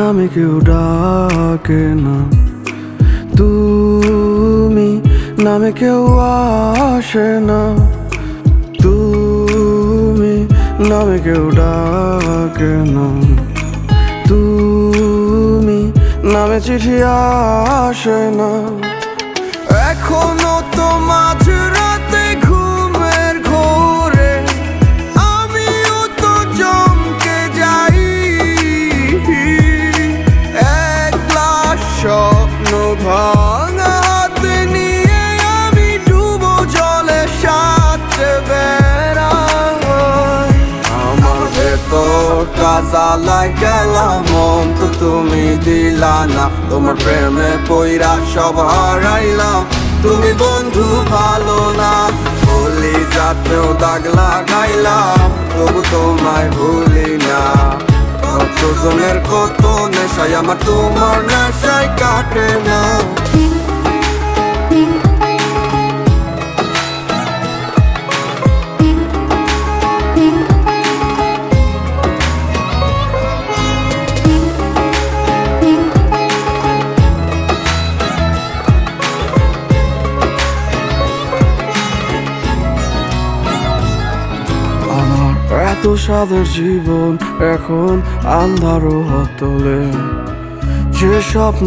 নামে কেউ ডাকে না, তুমি নামে কেউ আসে না, তুমি নামে কেউ ডাকে না, তুমি নামে চিঠি আসে না। এখনো তো মাঝরাতে ঘুমের ঘোরে আমিও তো চমকে যাই। এক গ্লাস স্বপ্ন ভাঙা হাতে নিয়ে আমি ডুবো জলে সাঁতরে বেড়াই। আমার ভেতরটা জ্বালায় গেলাম, মন তো তুমি দিলা না। তোমার প্রেমে পইরা সব হারাইলাম, তুমি বন্ধু ভালো না। বলি যাতেও দাগ লাগাইলাম, তবু তোমায় ভুলি না। কতজনের কত নেশায় আমার তোমার নেশায় কাটে না। এত সাদের জীবন এখন আন্ধারও হতলে, যে স্বপ্ন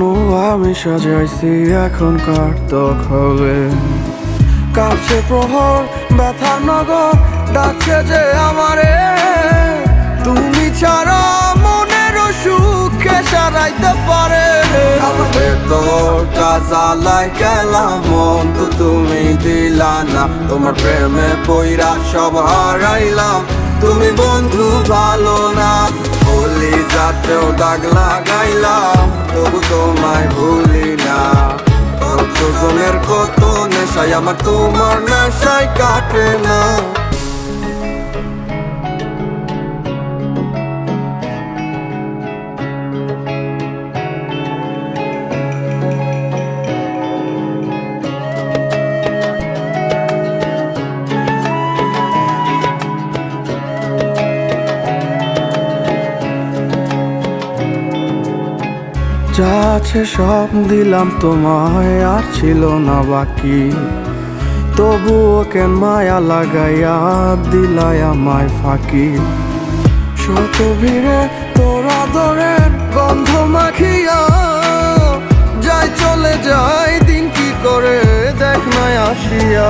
আমি সাজাইছি এখন কার দখলে। কাটছে প্রহর ব্যথার নগর, ডাকছে যে আমারে, তুমি ছাড়া মনেরও সুখে সারাইতে পারে। আমার ভেতরটা জ্বালায় গেলাম, মন তো তুমি দিলা না। তোমার প্রেমে পইরা সব হারাইলাম, তুমি বন্ধু ভালো না। বলি যাতেও দাগ লাগাইলাম, তবু তোমায় ভুলি না। কতজনের কত নেশায় আমার তোমার নেশায় কাটে না। যা আছে সব দিলাম তোমায়, আর ছিল না বাকি। তবুও কেন মায়া লাগাইয়া দিলাই আমায় ফাঁকি। শত ভিড়ে তোর আদরের গন্ধ মাখিয়া যাই চলে যায় দিন কি করে দেখ নাই আসিয়া।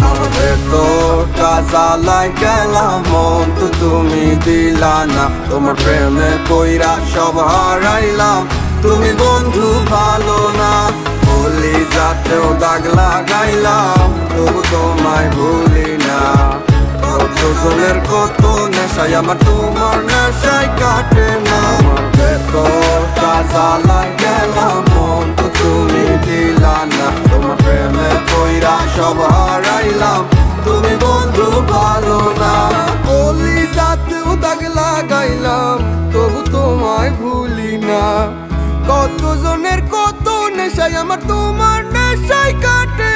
আমার ভেতরটা জ্বালায় গেলাম, মন তো তুমি দিলা না। তোমার প্রেমে পইরা সব হারাইলাম, তুমি বন্ধু ভালো না। বলি যাতেও দাগ লাগাইলাম, তবু তোমায় ভুলি না। কতজনের কত নেশায় আমার তোমার নেশায় কাটে না। আমার ভেতরটা জ্বালায় গেলাম, মন তো তুমি দিলা না। তোমার প্রেমে পইরা সব হারাইলাম, তুমি বন্ধু ভালো না। বলি যাতেও দাগ লাগাইলাম, তবু তোমায় ভুলি না। কতজনের কত নেশায় আমার তোমার নেশায় কাটে।